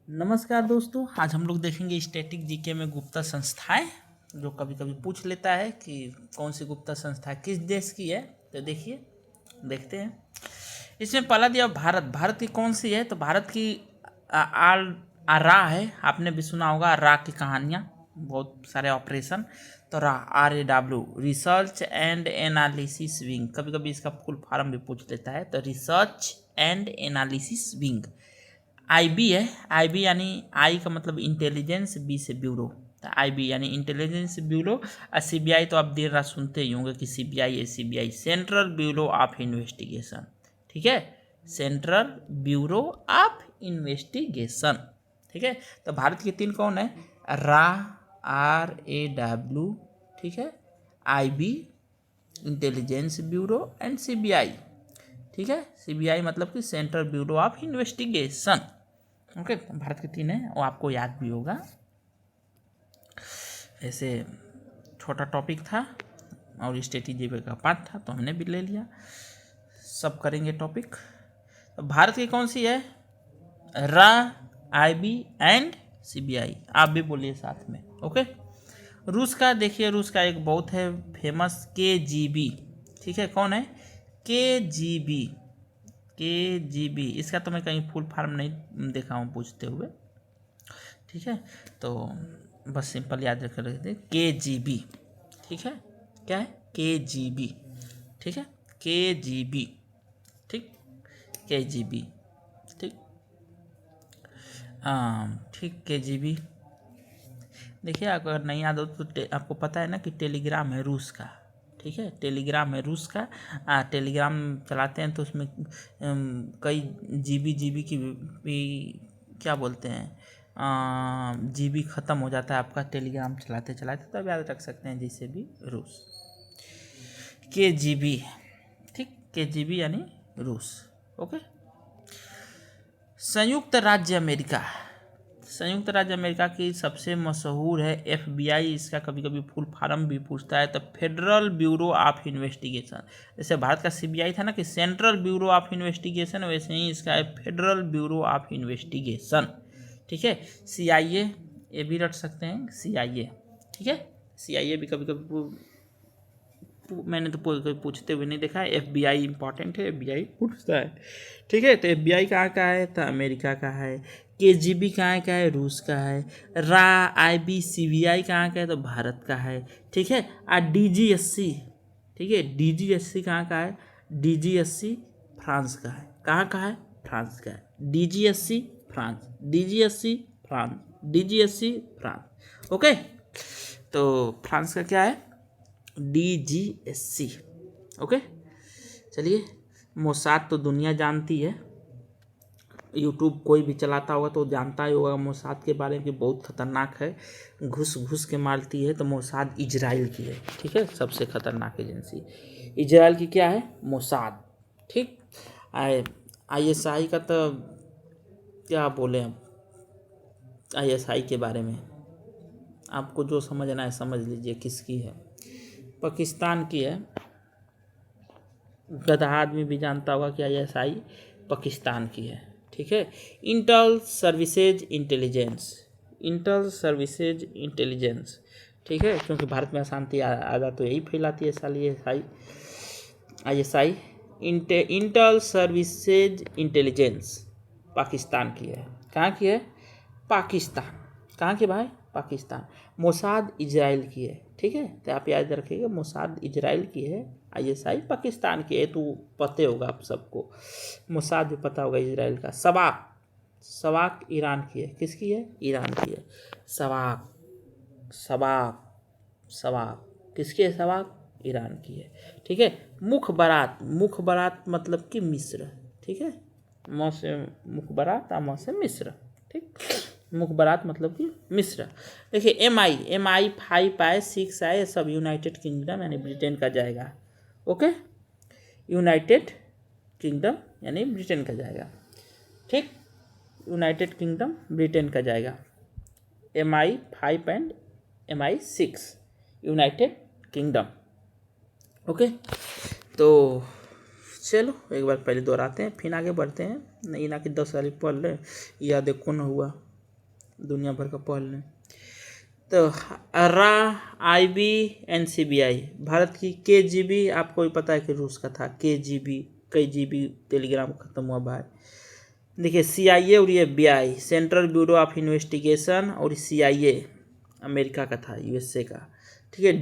नमस्कार दोस्तों, आज हम लोग देखेंगे स्टैटिक जीके में गुप्ता संस्थाएं, जो कभी कभी पूछ लेता है कि कौन सी गुप्ता संस्था किस देश की है। तो देखिए, देखते हैं। इसमें पहला दिया भारत। भारत की कौन सी है? तो भारत की रा है। आपने भी सुना होगा रा की कहानियाँ, बहुत सारे ऑपरेशन। तो RAW, research and analysis wing. कभी कभी इसका फुल फॉर्म भी पूछ लेता है, तो research and analysis wing. IB है। IB यानी आई का मतलब इंटेलिजेंस, बी से ब्यूरो। तो IB यानी इंटेलिजेंस ब्यूरो। और CBI तो आप देर रात सुनते ही होंगे कि CBI है। CBI central bureau of investigation, ठीक है, सेंट्रल ब्यूरो ऑफ इन्वेस्टिगेशन, ठीक है। तो भारत की तीन कौन है? RAW, ठीक है, IB intelligence bureau and CBI, ठीक है। CBI मतलब कि central bureau of investigation. Okay, Bharat के तीन है, वो आपको याद भी होगा। ऐसे छोटा टॉपिक था और स्ट्रेटेजी का पार्ट था, तो हमने भी ले लिया। सब करेंगे टॉपिक। तो भारत की कौन सी है? IB and CBI। आप भी बोलिए साथ में। ओके। रूस का देखिए, रूस का एक बहुत है फेमस KGB, ठीक है। कौन है? KGB। इसका तो मैं कहीं फुल फॉर्म नहीं देखा हूँ पूछते हुए, ठीक है। तो बस सिंपल याद रख रहे KGB, ठीक है। क्या है? KGB, ठीक है। KGB, ठीक। KGB, ठीक। ठीक, KGB। देखिए, अगर नहीं याद हो तो आपको पता है ना कि टेलीग्राम है रूस का, ठीक है। टेलीग्राम है रूस का। टेलीग्राम चलाते हैं तो उसमें कई जीबी की भी क्या बोलते हैं, GB ख़त्म हो जाता है आपका टेलीग्राम चलाते चलाते, तब याद रख सकते हैं जिसे भी रूस। KGB, ठीक। KGB यानी रूस। ओके। संयुक्त राज्य अमेरिका। संयुक्त राज्य अमेरिका की सबसे मशहूर है FBI। इसका कभी कभी फुल फॉर्म भी पूछता है, तो फेडरल ब्यूरो ऑफ इन्वेस्टिगेशन। जैसे भारत का CBI था ना कि सेंट्रल ब्यूरो ऑफ इन्वेस्टिगेशन, वैसे ही इसका है फेडरल ब्यूरो ऑफ इन्वेस्टिगेशन, ठीक है। CIA ये भी रट सकते हैं, CIA, ठीक है। CIA भी कभी कभी मैंने तो पूछते हुए नहीं देखा है। FBI इंपॉर्टेंट है, FBI पूछता है, ठीक है। तो FBI कहाँ का है? तो अमेरिका का है। KGB कहाँ का है? रूस का है। IB CBI कहाँ का है? तो भारत का है, ठीक है। और DGSC, ठीक है, DGSC कहाँ का है? DGSC फ्रांस का है। कहाँ का है? फ्रांस का है। DGSC France, DGSC France, DGSC France. Okay. तो फ्रांस का क्या है? DGSC। ओके। चलिए, मोसाद तो दुनिया जानती है। यूट्यूब कोई भी चलाता होगा तो जानता ही होगा मोसाद के बारे में कि बहुत खतरनाक है, घुस घुस के मारती है। तो मोसाद इजराइल की है, ठीक है, सबसे खतरनाक एजेंसी इजराइल की क्या है? मोसाद, ठीक। ISI का तो क्या बोले अब, ISI के बारे में आपको जो समझना है समझ लीजिए किसकी है। पाकिस्तान की है। गधा आदमी भी जानता होगा कि ISI पाकिस्तान की है, ठीक है। Intel services intelligence, Intel services intelligence, ठीक है, क्योंकि भारत में अशांति आधा तो यही फैलाती है साली ISI। Intel services intelligence Pakistan की है। कहाँ की है? पाकिस्तान। कहाँ की भाई? पाकिस्तान। मोसाद इजराइल की है, ठीक है। तो आप याद रखिएगा, मोसाद इजराइल की है, ISI पाकिस्तान की है। तो पता होगा आप सबको, मोसाद भी पता होगा इजराइल का। सवाक, सवाक ईरान की है। किसकी है? ईरान की है। सवाक, सवाक, सवाक किसकी है? सवाक ईरान की है, ठीक है। मुखबरात, मुखबरात मतलब कि मिस्र, ठीक है। म से मुखबरात और म से मिस्र, ठीक। मुखबरात मतलब कि मिस्र। देखिए MI 5 आए, 6 आए, सब यूनाइटेड किंगडम यानी ब्रिटेन का जाएगा। ओके, यूनाइटेड किंगडम यानी ब्रिटेन का जाएगा, ठीक। यूनाइटेड किंगडम ब्रिटेन का जाएगा। MI 5 and MI 6 United kingdom. Okay. तो चलो एक बार पहले दोहराते हैं, फिर आगे बढ़ते हैं। नहीं ना कि 10 वाली पढ़ ले, या देखो ना हुआ। दुनिया भर का पहले। तो रा, IB, NCBI भारत की, KGB आपको भी पता है कि रूस का था, KGB कई GB टेलीग्राम खत्म हुआ भाई। देखिए CIA और ये FBI central bureau of investigation, और CIA अमेरिका का था, USA का। ठीक है,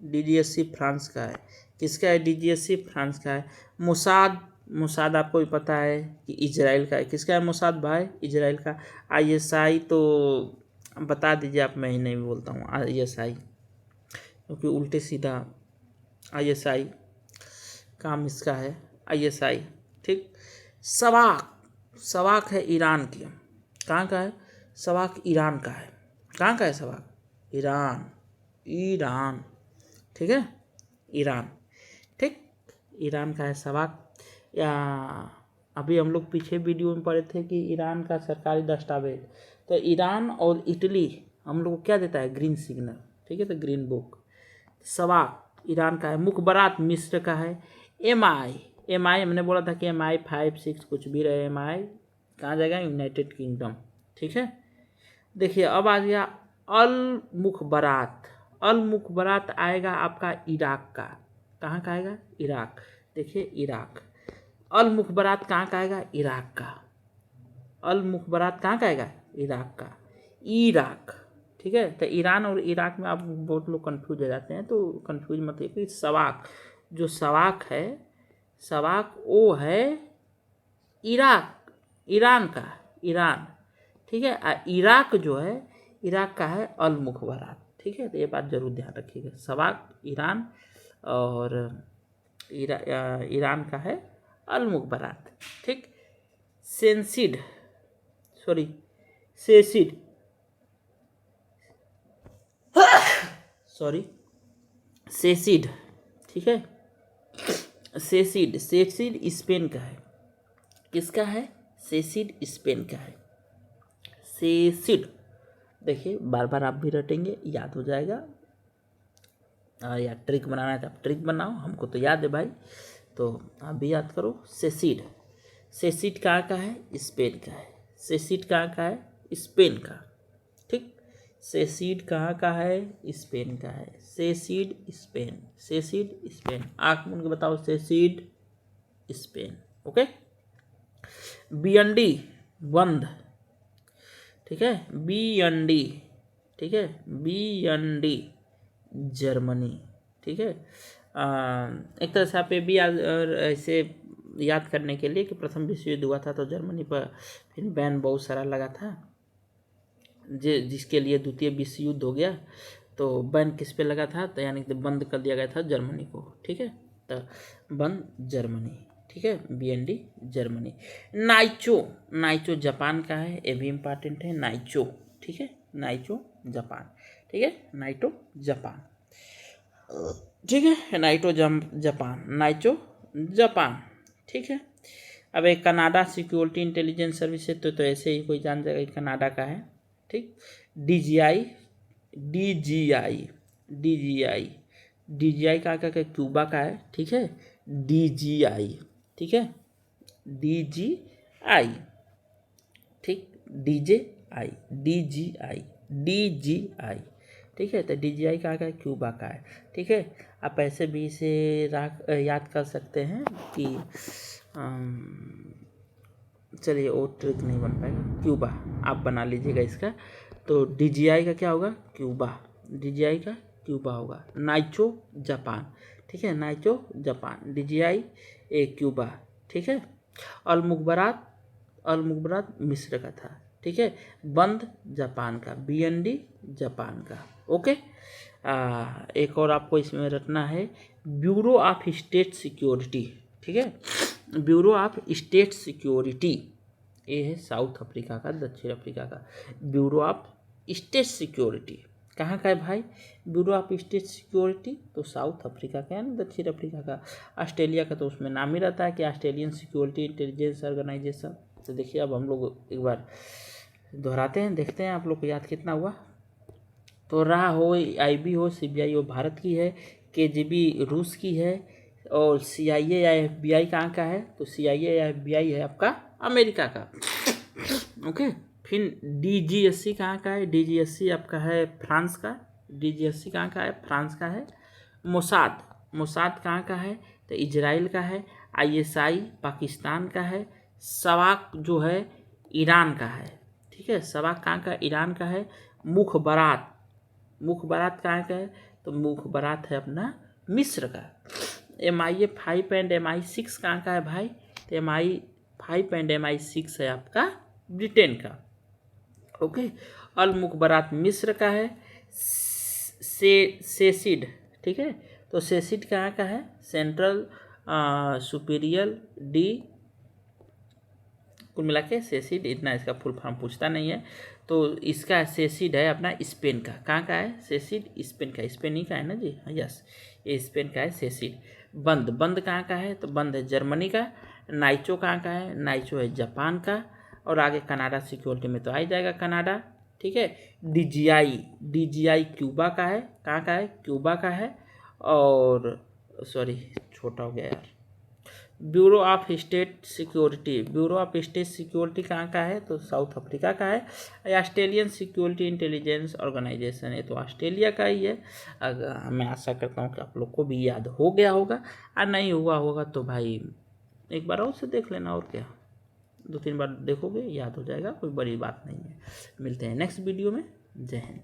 DGSC फ्रांस का है। किसका है? DGSC फ्रांस का है। मोसाद आपको भी पता है कि इजराइल का है। किसका है मोसाद भाई? इजराइल का। ISI तो बता दीजिए आप, मैं ही नहीं बोलता हूँ ISI, क्योंकि उल्टे सीधा ISI काम इसका है, ISI। ठीक। सवाक है ईरान की। कहाँ का है? सवाक ईरान का है। कहाँ का है सवाक? ईरान। ठीक है, ईरान। ठीक, ईरान का है सवाक। या अभी हम लोग पीछे वीडियो में पढ़े थे कि ईरान का सरकारी दस्तावेज, तो ईरान और इटली हम लोग को क्या देता है? Green signal. ठीक है, तो ग्रीन बुक। सवाक ईरान का है। मुखबरात मिस्र का है। MI हमने बोला था कि MI 5, 6 कुछ भी रहे, MI कहाँ जाएगा? United kingdom. ठीक है, देखिए अब आ गया अल मुखबरात आएगा आपका इराक का। कहाँ का आएगा? इराक। देखिए इराक। अल मुखबरात कहाँ का आएगा? इराक का। अल मुखबरात कहाँ का आएगा? इराक का। इराक। ठीक है, तो ईरान और इराक में आप बहुत लोग कंफ्यूज हो जाते हैं, तो कंफ्यूज मत होइए। सवाक, जो सवाक है, सवाक वो है इराक, ईरान का, ईरान। ठीक है, इराक जो है, इराक का है अल मुखबरात। ठीक है, तो ये बात जरूर ध्यान रखिएगा। सवाक ईरान और ईरान का है अल मुखबरात। ठीक। सेसिड। ठीक है, सेसिड स्पेन का है। किसका है? सेसिड स्पेन का है। सेसिड, देखिए बार बार आप भी रटेंगे, याद हो जाएगा। या ट्रिक बनाना है तो आप ट्रिक बनाओ, हमको तो याद है भाई, तो आप भी याद करो। सेसिड कहाँ का है? स्पेन का है। सेसिड कहाँ का है? स्पेन का। ठीक, सेसिड कहाँ का है? स्पेन का है। सेसिड स्पेन। आँख मूंद के बताओ, सेसिड स्पेन। ओके। BND बंद। ठीक है, BND। ठीक है, BND जर्मनी। ठीक है, एक तरह से आप ये भी ऐसे याद करने के लिए कि प्रथम विश्व युद्ध हुआ था तो जर्मनी पर फिर बैन बहुत सारा लगा था, जिसके लिए द्वितीय विश्व युद्ध हो गया, तो बैन किस पे लगा था? तो यानी कि बंद कर दिया गया था जर्मनी को। ठीक है, तो बंद जर्मनी। ठीक है, BND जर्मनी। नाइचो जापान का है, ये भी इम्पॉर्टेंट है। नाइचो। ठीक है, नाइचो जापान। ठीक है, नाइटो जापान। ठीक है, नाइचो जापान। ठीक है, अब एक कनाडा सिक्योरिटी इंटेलिजेंस सर्विस है, तो ऐसे ही कोई जान जाएगा कनाडा का है। ठीक। DGI का क्यूबा का है। ठीक है, DGI। ठीक है, DGI। ठीक, DGI। ठीक है, तो DGI कहाँ का है? क्यूबा का है। ठीक है, आप ऐसे भी इसे याद कर सकते हैं कि चलिए वो ट्रिक नहीं बन पाएगा, क्यूबा आप बना लीजिएगा इसका। तो DGI का क्या होगा? क्यूबा। DGI का क्यूबा होगा। Naicho Japan. ठीक है, नाइचो जापान। DGI Cuba. ठीक है, अल मुखबरात मिस्र का था। ठीक है, बंद जापान का। BND जापान का। ओके। एक और आपको इसमें रखना है, ब्यूरो ऑफ स्टेट सिक्योरिटी। ठीक है, ब्यूरो ऑफ स्टेट सिक्योरिटी, ये है साउथ अफ्रीका का, दक्षिण अफ्रीका का। ब्यूरो ऑफ स्टेट सिक्योरिटी कहाँ का है भाई? ब्यूरो ऑफ स्टेट सिक्योरिटी तो साउथ अफ्रीका का है ना, दक्षिण अफ्रीका का। ऑस्ट्रेलिया का तो उसमें नाम ही रहता है कि ऑस्ट्रेलियन सिक्योरिटी इंटेलिजेंस ऑर्गेनाइजेशन। तो देखिए अब हम लोग एक बार दोहराते हैं, देखते हैं आप लोग को याद कितना हुआ। तो रा हो, IB हो, CBI हो भारत की है, KGB रूस की है, और CIA या FBI कहाँ का है? तो CIA या FBI है आपका अमेरिका का। ओके, फिर DGSC कहाँ का है? DGSC आपका है फ्रांस का। DGSC कहाँ का है? फ्रांस का है। मोसाद कहाँ का है? तो इजराइल का है। ISI पाकिस्तान का है। सवाक जो है ईरान का है। ठीक है, सवाक कहाँ का? ईरान का है। मुखबरात कहाँ का है? तो मुखबरात है अपना मिस्र का। MI5 एंड MI6 कहाँ का है भाई? तो MI5 एंड MI6 है आपका ब्रिटेन का। ओके, अल मुखबरात मिस्र का है। सेसिड, ठीक है, तो सेसिड कहाँ का है? सेंट्रल सुपीरियर डी, कुल मिला के सेसिड, इतना इसका फुल फॉर्म पूछता नहीं है। तो इसका सेसिड है अपना स्पेन का। कहाँ का है? सेसिड स्पेन का, स्पेन ही का है ना जी, हाँ यस, ये स्पेन का है सेसिड। बंद कहाँ का है? तो बंद है जर्मनी का। नाइचो कहाँ का है? नाइचो है जापान का। और आगे कनाडा सिक्योरिटी में तो आ ही जाएगा कनाडा। ठीक है, DGI क्यूबा का है। कहाँ का है? क्यूबा का है। और सॉरी छोटा हो गया यार, ब्यूरो ऑफ स्टेट सिक्योरिटी कहाँ का है? तो साउथ अफ्रीका का है। ऑस्ट्रेलियन सिक्योरिटी इंटेलिजेंस ऑर्गेनाइजेशन है, तो ऑस्ट्रेलिया का ही है। अगर मैं आशा करता हूँ कि आप लोग को भी याद हो गया होगा, और नहीं हुआ होगा तो भाई एक बार और से देख लेना, और क्या, 2-3 बार देखोगे याद हो जाएगा, कोई बड़ी बात नहीं है। मिलते हैं नेक्स्ट वीडियो में। जय हिंद।